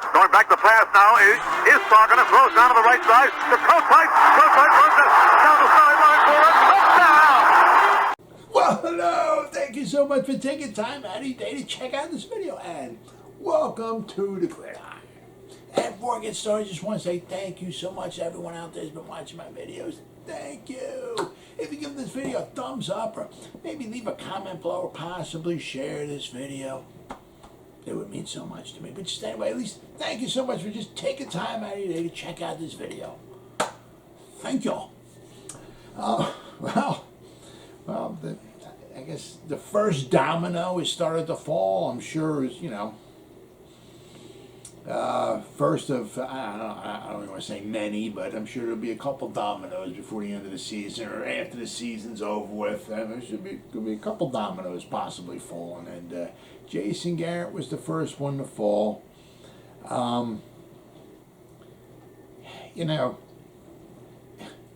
Going back to pass now is Sargon and throws down to the right side. The Coach-Pipe runs it down the sideline for a touchdown. Well, hello. Thank you so much for taking time out of your day to check out this video. And welcome to the Gridiron. And before I get started, I just want to say thank you so much to everyone out there who's been watching my videos. Thank you. If you give this video a thumbs up or maybe leave a comment below or possibly share this video, it would mean so much to me. But just anyway, at least thank you so much for just taking time out of your day to check out this video. Thank y'all. I guess the first domino has started to fall. I'm sure is, first of, I don't even want to say many, but I'm sure there'll be a couple dominoes before the end of the season or after the season's over with. There could be a couple dominoes possibly falling. And Jason Garrett was the first one to fall.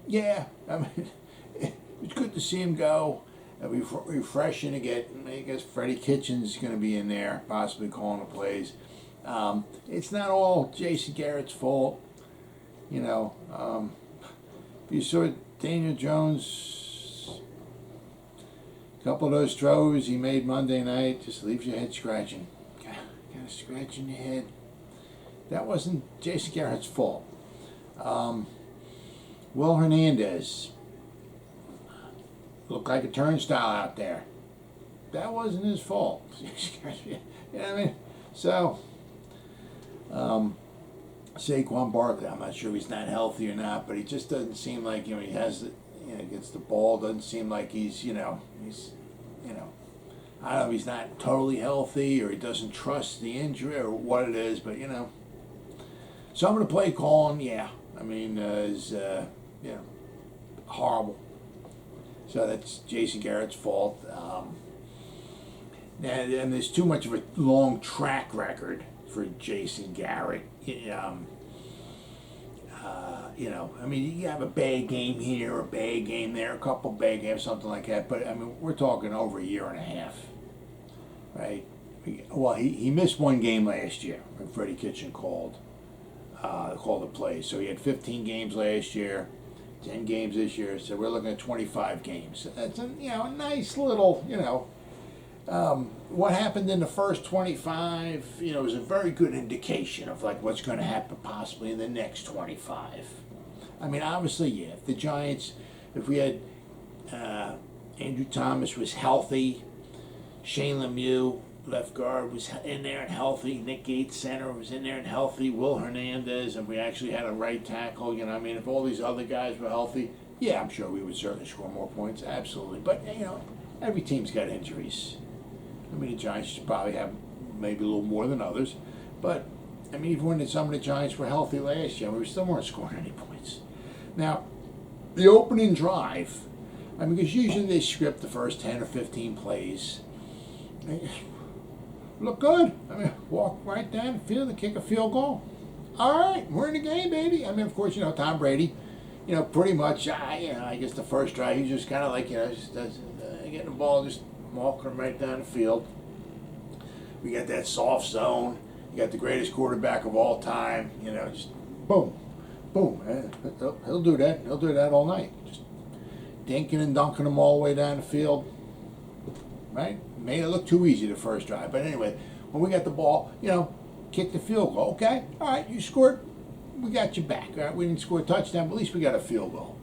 Yeah, I mean, it's good to see him go. It'll be refreshing to get, I guess Freddie Kitchens is going to be in there, possibly calling the plays. It's not all Jason Garrett's fault. If you saw Daniel Jones, a couple of those throws he made Monday night, just leaves your head scratching. Kind of scratching your head. That wasn't Jason Garrett's fault. Will Hernandez looked like a turnstile out there. That wasn't his fault. You know what I mean? So, Saquon Barkley, I'm not sure if he's not healthy or not, but he just doesn't seem like, he has, gets the ball, doesn't seem like he's, I don't know if he's not totally healthy or he doesn't trust the injury or what it is, but, some of the play calling, is, horrible. So that's Jason Garrett's fault. And there's too much of a long track record for Jason Garrett. You have a bad game here, a bad game there, a couple bad games, something like that. But, we're talking over a year and a half, right? Well, he missed one game last year when Freddie Kitchen called the play. So he had 15 games last year, 10 games this year. So we're looking at 25 games. That's a nice little, what happened in the first 25, is a very good indication of like what's going to happen possibly in the next 25. Obviously, if the Giants, if we had Andrew Thomas was healthy, Shane Lemieux, left guard, was in there and healthy, Nick Gates, center, was in there and healthy, Will Hernandez, and we actually had a right tackle, if all these other guys were healthy, yeah, I'm sure we would certainly score more points, absolutely. But, every team's got injuries. The Giants probably have maybe a little more than others. But, even when some of the Giants were healthy last year, we still weren't scoring any points. Now, the opening drive, because usually they script the first 10 or 15 plays. Look good. Walk right down the field and kick a field goal. All right, we're in the game, baby. Of course, Tom Brady, pretty much, I guess the first drive, he just kind of like, just getting the ball, just walking them right down the field. We got that soft zone. You got the greatest quarterback of all time. Just boom, boom. He'll do that. He'll do that all night. Just dinking and dunking them all the way down the field. Right? Made it look too easy the first drive. But anyway, when we got the ball, kick the field goal. Okay, all right, you scored. We got you back. All right, we didn't score a touchdown, but at least we got a field goal.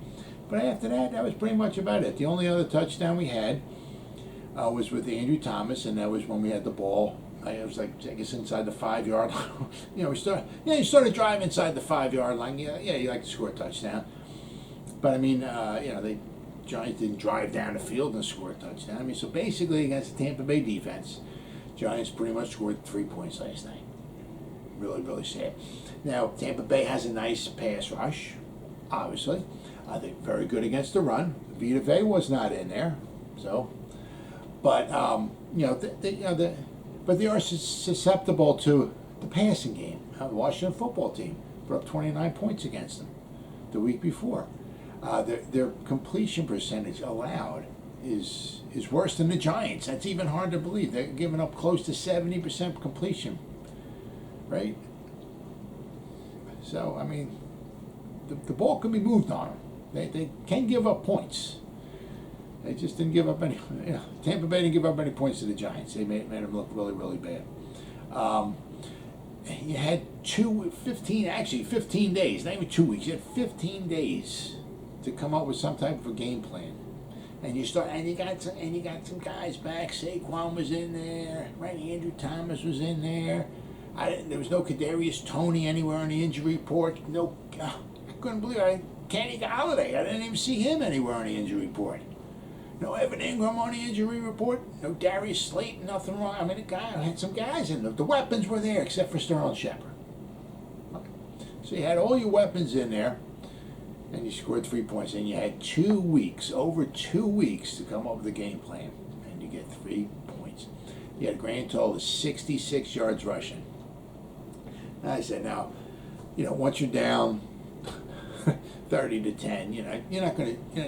But after that, that was pretty much about it. The only other touchdown we had was with Andrew Thomas, and that was when we had the ball. It was like, I guess, inside the 5-yard line. You started driving inside the 5-yard line. Yeah, you like to score a touchdown. But the Giants didn't drive down the field and score a touchdown. So basically, against the Tampa Bay defense, Giants pretty much scored 3 points last night. Really, really sad. Now, Tampa Bay has a nice pass rush, obviously. They're very good against the run. Vita Vea was not in there, but but they are susceptible to the passing game. The Washington football team put up 29 points against them the week before. Their completion percentage allowed is worse than the Giants. That's even hard to believe. They're giving up close to 70% completion, right? So, I mean, the ball can be moved on them. They can give up points. They just didn't give up any. You know, Tampa Bay didn't give up any points to the Giants. They made them look really, really bad. You had 15 days, not even 2 weeks. You had 15 days to come up with some type of a game plan. And you got some guys back. Saquon was in there, right? Andrew Thomas was in there. There was no Kadarius Toney anywhere on the injury report. No, I couldn't believe it. Kenny Golladay, I didn't even see him anywhere on the injury report. No Evan Ingram on the injury report. No Darius Slayton, nothing wrong. I mean, the guy had some guys in there. The weapons were there except for Sterling Shepard. Okay. So you had all your weapons in there, and you scored 3 points. And you had 2 weeks, over 2 weeks, to come up with a game plan, and you get 3 points. You had a grand total of 66 yards rushing. And I said, now, once you're down 30-10, you're not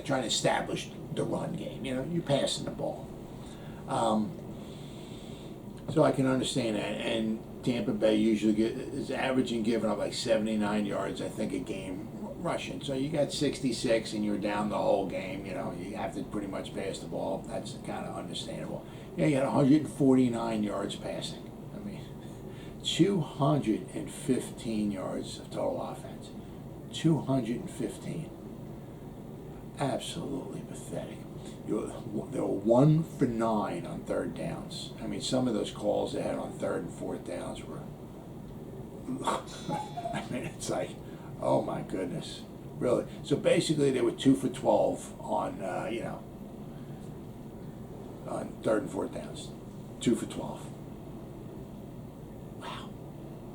trying to establish the run game. You're passing the ball. So I can understand that. And Tampa Bay usually is averaging giving up like 79 yards, I think, a game rushing. So you got 66 and you're down the whole game. You have to pretty much pass the ball. That's kind of understandable. You had 149 yards passing. I mean, 215 yards of total offense. 215. Absolutely pathetic. They were 1 for 9 on third downs. I mean, some of those calls they had on third and fourth downs were. I mean, it's like, oh my goodness, really. So basically, they were 2 for 12 on on third and fourth downs. 2 for 12. Wow.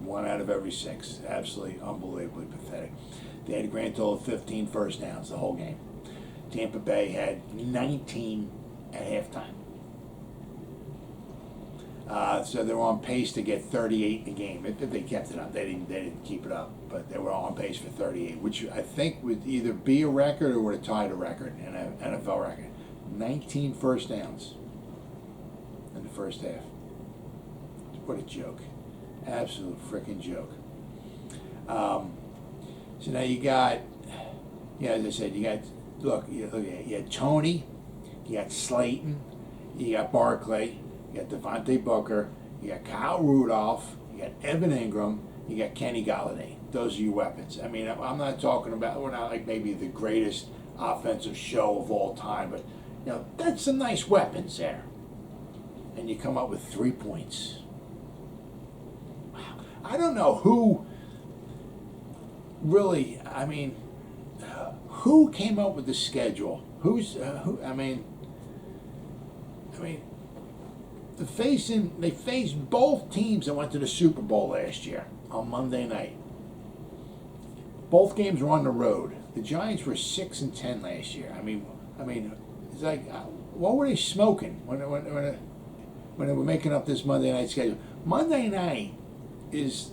1 out of every 6. Absolutely, unbelievably pathetic. They had a grand total of 15 first downs the whole game. Tampa Bay had 19 at halftime. So they were on pace to get 38 in the game. If they kept it up, they didn't keep it up, but they were on pace for 38, which I think would either be a record or would have tied a record, an NFL record. 19 first downs in the first half. What a joke. Absolute freaking joke. So now you got, as I said, you had Toney, you got Slayton, you got Barkley, you got Devontae Booker, you got Kyle Rudolph, you got Evan Ingram, you got Kenny Golladay. Those are your weapons. I mean, I'm not talking about, we're not like maybe the greatest offensive show of all time, but, that's some nice weapons there. And you come up with 3 points. Wow. I don't know who really, I mean, who came up with the schedule? I mean, they faced both teams that went to the Super Bowl last year on Monday night. Both games were on the road. The Giants were 6-10 last year. I mean, it's like, what were they smoking when they were making up this Monday night schedule? Monday night is,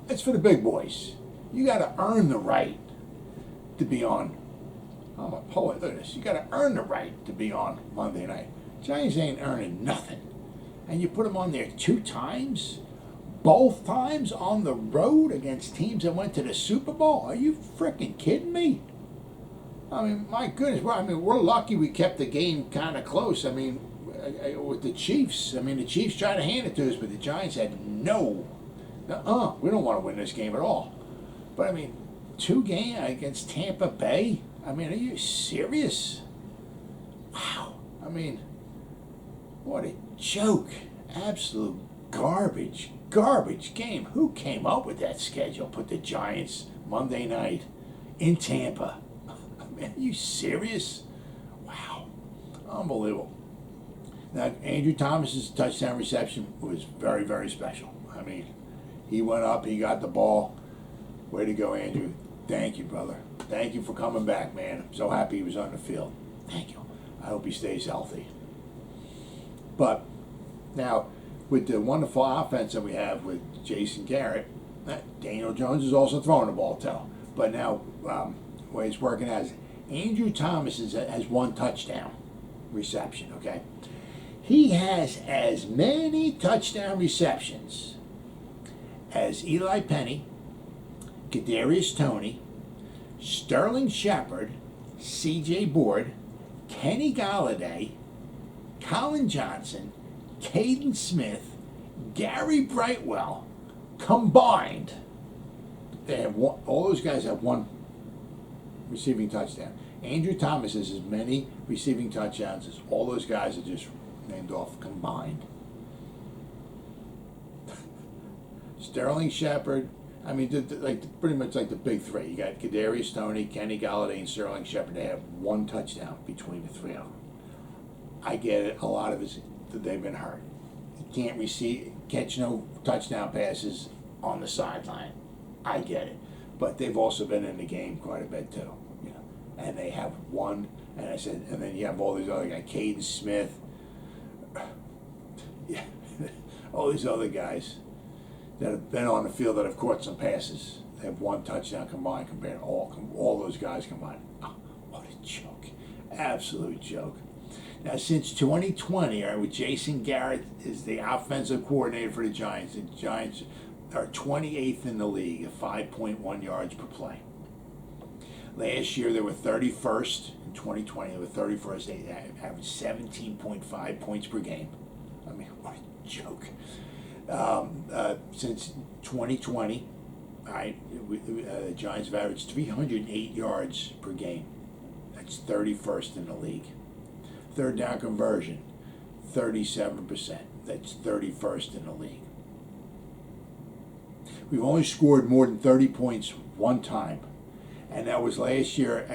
it's for the big boys. You got to earn the right to be on. I'm a poet. Look at this. You got to earn the right to be on Monday night. Giants ain't earning nothing, and you put them on there 2 times, both times on the road against teams that went to the Super Bowl. Are you freaking kidding me? I mean, my goodness. We're lucky we kept the game kind of close. I mean, with the Chiefs. I mean, the Chiefs tried to hand it to us, but the Giants had no. We don't want to win this game at all. But I mean, 2 games against Tampa Bay? I mean, are you serious? Wow. I mean, what a joke. Absolute garbage game. Who came up with that schedule? Put the Giants Monday night in Tampa. I mean, are you serious? Wow. Unbelievable. Now, Andrew Thomas's touchdown reception was very, very special. I mean, he went up, he got the ball. Way to go, Andrew. Thank you, brother. Thank you for coming back, man. I'm so happy he was on the field. Thank you. I hope he stays healthy. But now, with the wonderful offense that we have with Jason Garrett, Daniel Jones is also throwing the ball too. But now, the way it's working as Andrew Thomas has 1 touchdown reception, okay? He has as many touchdown receptions as Eli Penny, Kadarius Toney, Sterling Shepard, C.J. Board, Kenny Golladay, Colin Johnson, Caden Smith, Gary Brightwell, combined, they have one, all those guys have one receiving touchdown. Andrew Thomas has as many receiving touchdowns as all those guys are just named off combined. Sterling Shepard, I mean, pretty much like the big three. You got Kadarius Toney, Kenny Golladay, and Sterling Shepard. They have one touchdown between the three of them. I get it. A lot of it is that they've been hurt. You can't catch no touchdown passes on the sideline. I get it. But they've also been in the game quite a bit too. You know, and they have one. And I said, and then you have all these other guys, Caden Smith, yeah, all these other guys that have been on the field that have caught some passes. They have one touchdown combined compared to all those guys combined. Oh, what a joke. Absolute joke. Now, since 2020, all right, with Jason Garrett as the offensive coordinator for the Giants are 28th in the league at 5.1 yards per play. Last year, they were 31st. In 2020, they were 31st. They averaged 17.5 points per game. I mean, what a joke. Since 2020, all right, the Giants have averaged 308 yards per game. That's 31st in the league. Third down conversion, 37%. That's 31st in the league. We've only scored more than 30 points one time, and that was last year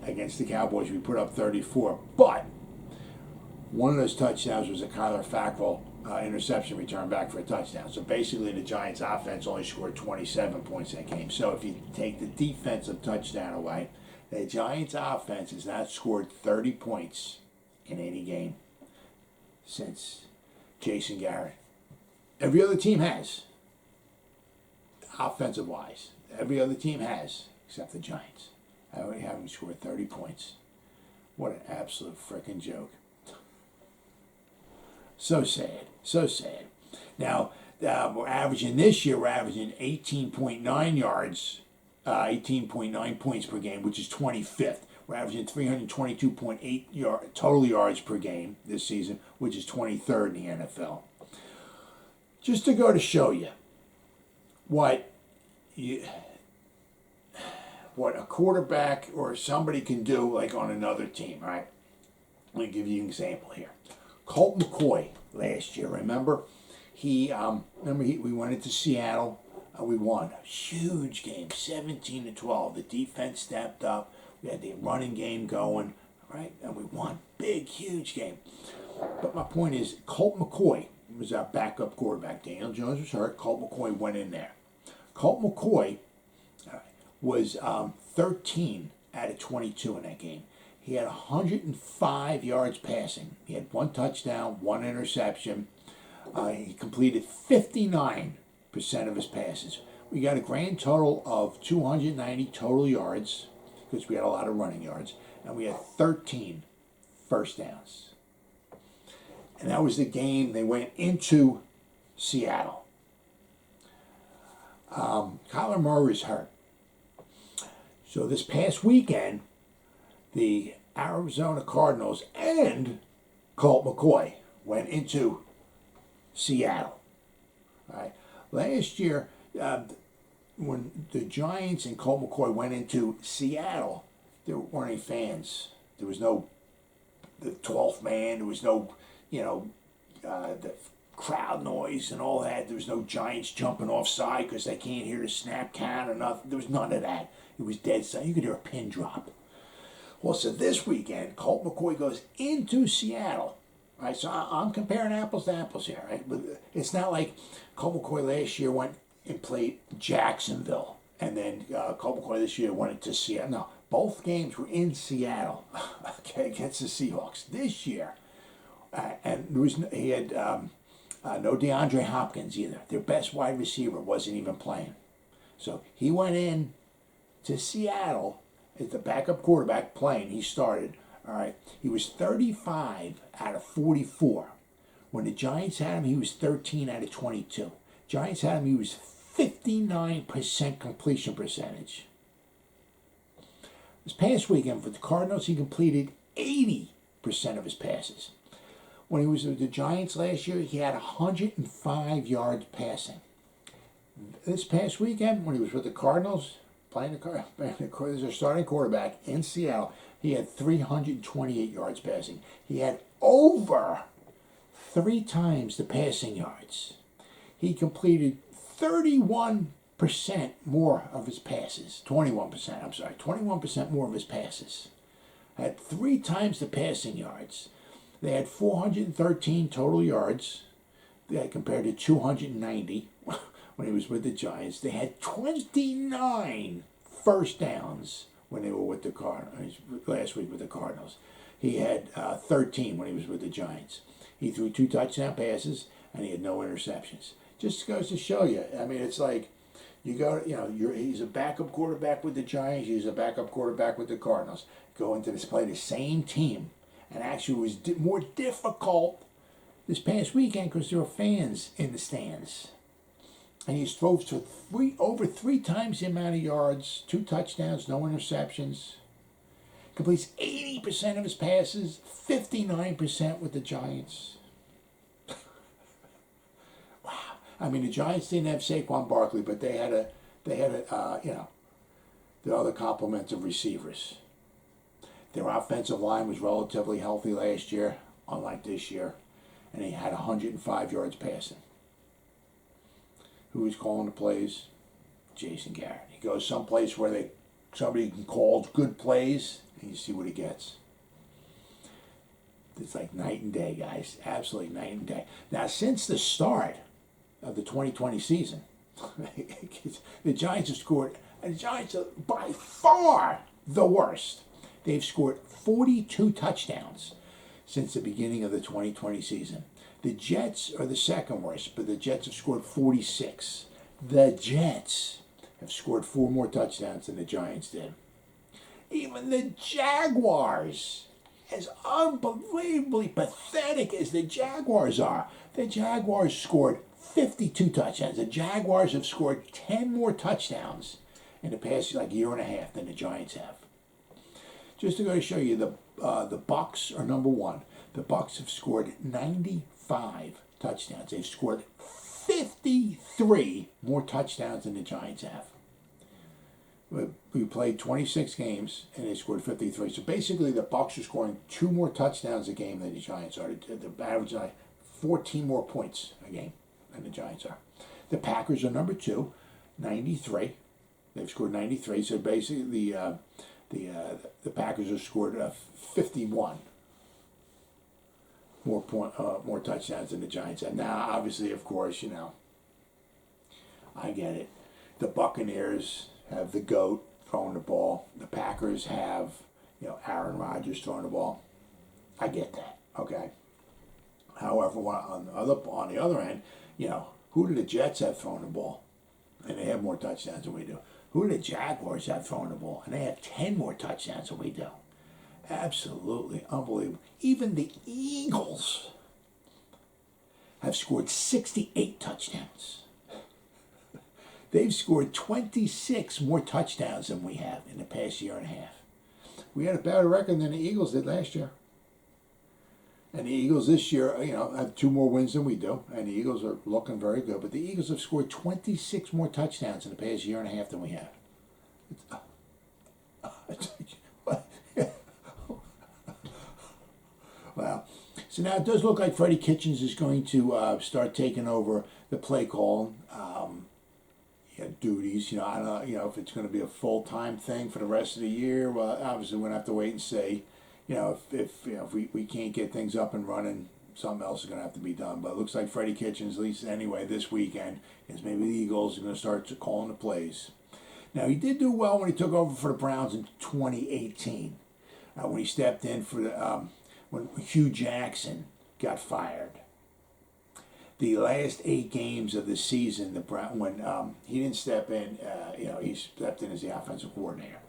against the Cowboys. We put up 34, but one of those touchdowns was a Kyler Fackrell interception return back for a touchdown. So basically the Giants offense only scored 27 points in that game. So if you take the defensive touchdown away, the Giants offense has not scored 30 points in any game since Jason Garrett. Every other team has, offensive wise. Every other team has, except the Giants. I already haven't scored 30 points. What an absolute freaking joke. So sad, so sad. Now, we're averaging 18.9 yards, 18.9 points per game, which is 25th. We're averaging 322.8 total yards per game this season, which is 23rd in the NFL. Just to go to show you what a quarterback or somebody can do, like on another team, right? Let me give you an example here. Colt McCoy last year, remember? We went into Seattle, we won. Huge game, 17-12. The defense stepped up. We had the running game going, right? And we won. Big, huge game. But my point is, Colt McCoy was our backup quarterback. Daniel Jones was hurt. Colt McCoy went in there. Colt McCoy was 13 out of 22 in that game. He had 105 yards passing. He had one touchdown, one interception. He completed 59% of his passes. We got a grand total of 290 total yards, because we had a lot of running yards, and we had 13 first downs. And that was the game they went into Seattle. Kyler Murray is hurt. So this past weekend, the Arizona Cardinals and Colt McCoy went into Seattle. All right. Last year, when the Giants and Colt McCoy went into Seattle, there weren't any fans. There was no the 12th man. There was no, the crowd noise and all that. There was no Giants jumping offside because they can't hear the snap count or nothing. There was none of that. It was dead silent. You could hear a pin drop. Well, so this weekend, Colt McCoy goes into Seattle. Right, so I'm comparing apples to apples here. Right, but it's not like Colt McCoy last year went and played Jacksonville, and then Colt McCoy this year went into Seattle. No, both games were in Seattle, okay, against the Seahawks this year. And he had no DeAndre Hopkins either. Their best wide receiver wasn't even playing. So he went in to Seattle as the backup quarterback playing. He started. All right, he was 35 out of 44. When the Giants had him, he was 13 out of 22. Giants had him, he was 59% completion percentage. This past weekend for the Cardinals, he completed 80% of his passes. When he was with the Giants last year, he had 105 yards passing. This past weekend, when he was with the Cardinals, playing as a starting quarterback in Seattle, he had 328 yards passing. He had over 3 times the passing yards. He completed 31% more of his passes. 21% more of his passes. Had 3 times the passing yards. They had 413 total yards. They had compared to 290 when he was with the Giants. They had 29 first downs when they were with the Cardinals last week with the Cardinals. He had 13 when he was with the Giants. He threw 2 touchdown passes and he had no interceptions. Just goes to show you. I mean, it's like he's a backup quarterback with the Giants. He's a backup quarterback with the Cardinals. Going to play the same team, and actually it was more difficult this past weekend because there were fans in the stands. And he throws for over 3 times the amount of yards, 2 touchdowns, no interceptions. Completes 80% of his passes, 59% with the Giants. Wow. I mean, the Giants didn't have Saquon Barkley, but they had the other complement of receivers. Their offensive line was relatively healthy last year, unlike this year, and he had 105 yards passing. Who was calling the plays? Jason Garrett. He goes someplace where somebody can call good plays, and you see what he gets. It's like night and day, guys. Absolutely night and day. Now, since the start of the 2020 season, the Giants have scored, and the Giants are by far the worst. They've scored 42 touchdowns since the beginning of the 2020 season. The Jets are the second worst, but the Jets have scored 46. The Jets have scored 4 more touchdowns than the Giants did. Even the Jaguars, as unbelievably pathetic as the Jaguars are, the Jaguars scored 52 touchdowns. The Jaguars have scored 10 more touchdowns in the past year and a half than the Giants have. Just to go to show you, the Bucks are number 1. The Bucks have scored 95 touchdowns. They've scored 53 more touchdowns than the Giants have. We played 26 games and they scored 53. So basically, the Bucks are scoring 2 more touchdowns a game than the Giants are. The average is 14 more points a game than the Giants are. The Packers are number 2, 93. They've scored 93. So basically, the Packers have scored 51 more touchdowns than the Giants have. Now, obviously, of course, I get it. The Buccaneers have the GOAT throwing the ball. The Packers have, Aaron Rodgers throwing the ball. I get that. Okay. However, on the other end, who do the Jets have throwing the ball? And they have more touchdowns than we do. Who do the Jaguars have throwing the ball? And they have 10 more touchdowns than we do. Absolutely unbelievable. Even the Eagles have scored 68 touchdowns. They've scored 26 more touchdowns than we have in the past year and a half. We had a better record than the Eagles did last year. And the Eagles this year, have 2 more wins than we do. And the Eagles are looking very good. But the Eagles have scored 26 more touchdowns in the past year and a half than we have. Wow. So now it does look like Freddie Kitchens is going to start taking over the play call duties. I don't know, if it's going to be a full-time thing for the rest of the year. Well, obviously we're going to have to wait and see. If we can't get things up and running, something else is going to have to be done. But it looks like Freddie Kitchens, at least anyway, this weekend, is maybe the Eagles are going to start calling the plays. Now, he did do well when he took over for the Browns in 2018, when he stepped in for when Hugh Jackson got fired. The last 8 games of the season, when he didn't step in, he stepped in as the offensive coordinator.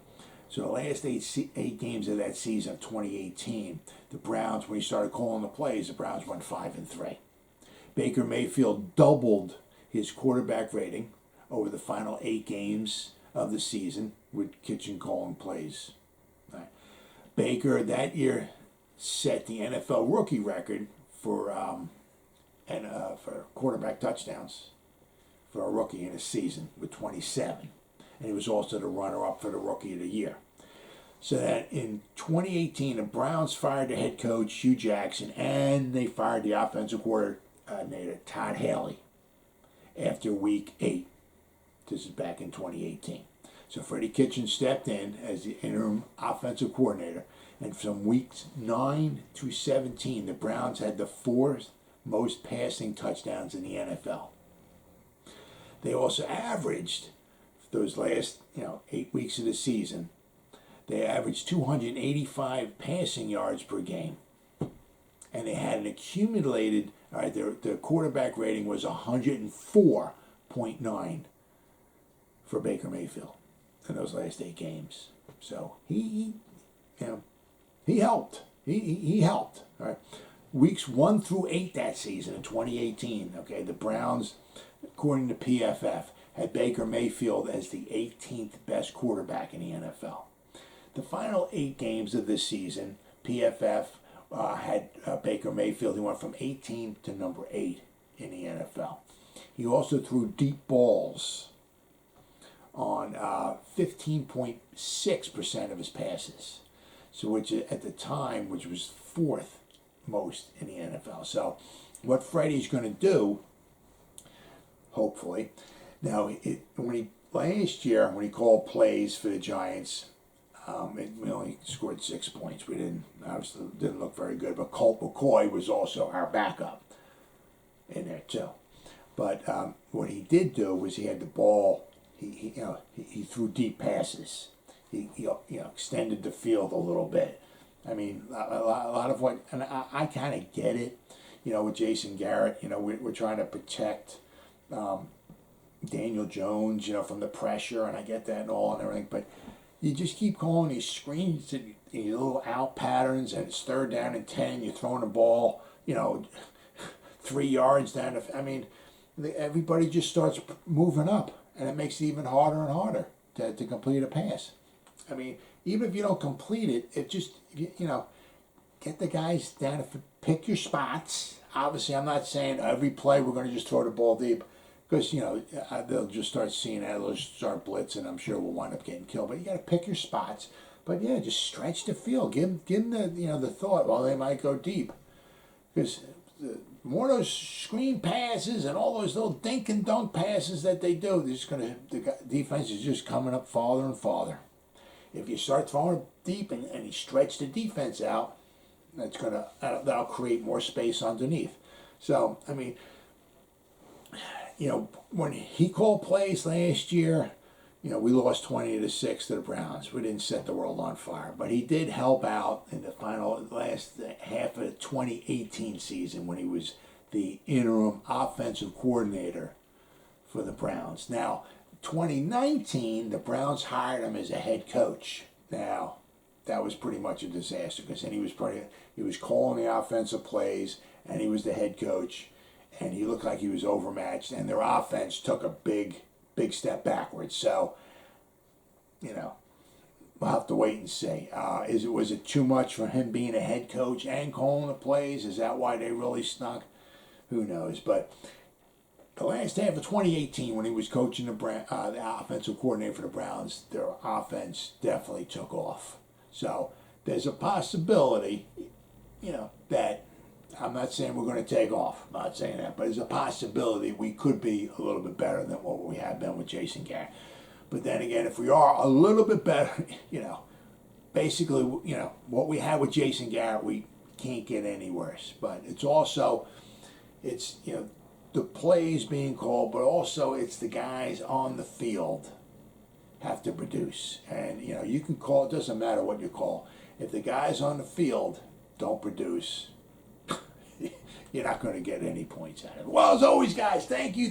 So the last 8 games of that season of 2018, the Browns, when he started calling the plays, the Browns went 5-3. Baker Mayfield doubled his quarterback rating over the final 8 games of the season with Kitchen calling plays. Right. Baker that year set the NFL rookie record for quarterback touchdowns for a rookie in a season with 27. And he was also the runner-up for the Rookie of the Year. So that in 2018, the Browns fired the head coach, Hugh Jackson, and they fired the offensive coordinator, Todd Haley, after week 8. This is back in 2018. So Freddie Kitchens stepped in as the interim offensive coordinator, and from weeks 9 through 17, the Browns had the 4th most passing touchdowns in the NFL. They also averaged, those last 8 weeks of the season, they averaged 285 passing yards per game. And they had an accumulated, their quarterback rating was 104.9 for Baker Mayfield in those last 8 games. So he helped. He helped. All right. Weeks 1 through 8 that season in 2018, the Browns, according to PFF, had Baker Mayfield as the 18th best quarterback in the NFL. The final 8 games of this season, PFF had Baker Mayfield. He went from 18 to number 8 in the NFL. He also threw deep balls on 15.6% of his passes, so which at the time, which was 4th most in the NFL. So what Freddie's going to do, hopefully, now last year when he called plays for the Giants, we only scored 6 points. We didn't look very good, but Colt McCoy was also our backup in there too. But what he did do was he had the ball. He threw deep passes. He extended the field a little bit. I mean, a lot of what, and I kind of get it. With Jason Garrett, we're trying to protect Daniel Jones, from the pressure, and I get that and all and everything. But you just keep calling these screens and these little out patterns, and it's 3rd down and 10. You're throwing the ball, 3 yards down. Everybody just starts moving up, and it makes it even harder and harder to complete a pass. I mean, even if you don't complete it, it just, get the guys down, pick your spots. Obviously, I'm not saying every play we're going to just throw the ball deep, because, they'll just start seeing that, they'll start blitzing. I'm sure we'll wind up getting killed. But you got to pick your spots. But, just stretch the field. Give them the thought, well, they might go deep. Because the more those screen passes and all those little dink and dunk passes that they do, the defense is just coming up farther and farther. If you start throwing deep and you stretch the defense out, that'll create more space underneath. So, I mean, when he called plays last year, we lost 20-6 to the Browns. We didn't set the world on fire, but he did help out in the last half of the 2018 season when he was the interim offensive coordinator for the Browns. Now, 2019, the Browns hired him as a head coach. Now, that was pretty much a disaster, because then he was calling the offensive plays, and he was the head coach, and he looked like he was overmatched, and their offense took a big step backwards. So, we'll have to wait and see. Was it too much for him being a head coach and calling the plays? Is that why they really stunk? Who knows? But the last half of 2018, when he was coaching the offensive coordinator for the Browns, their offense definitely took off. So there's a possibility, that I'm not saying we're going to take off. I'm not saying that, but there's a possibility we could be a little bit better than what we have been with Jason Garrett. But then again, if we are a little bit better, basically, what we had with Jason Garrett, we can't get any worse. But it's also, the plays being called, but also it's the guys on the field have to produce. And, you can call, it doesn't matter what you call. If the guys on the field don't produce, you're not going to get any points out of it. Well, as always, guys, thank you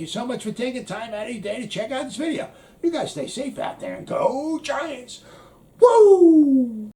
so much for taking time out of your day to check out this video. You guys stay safe out there and go Giants. Woo!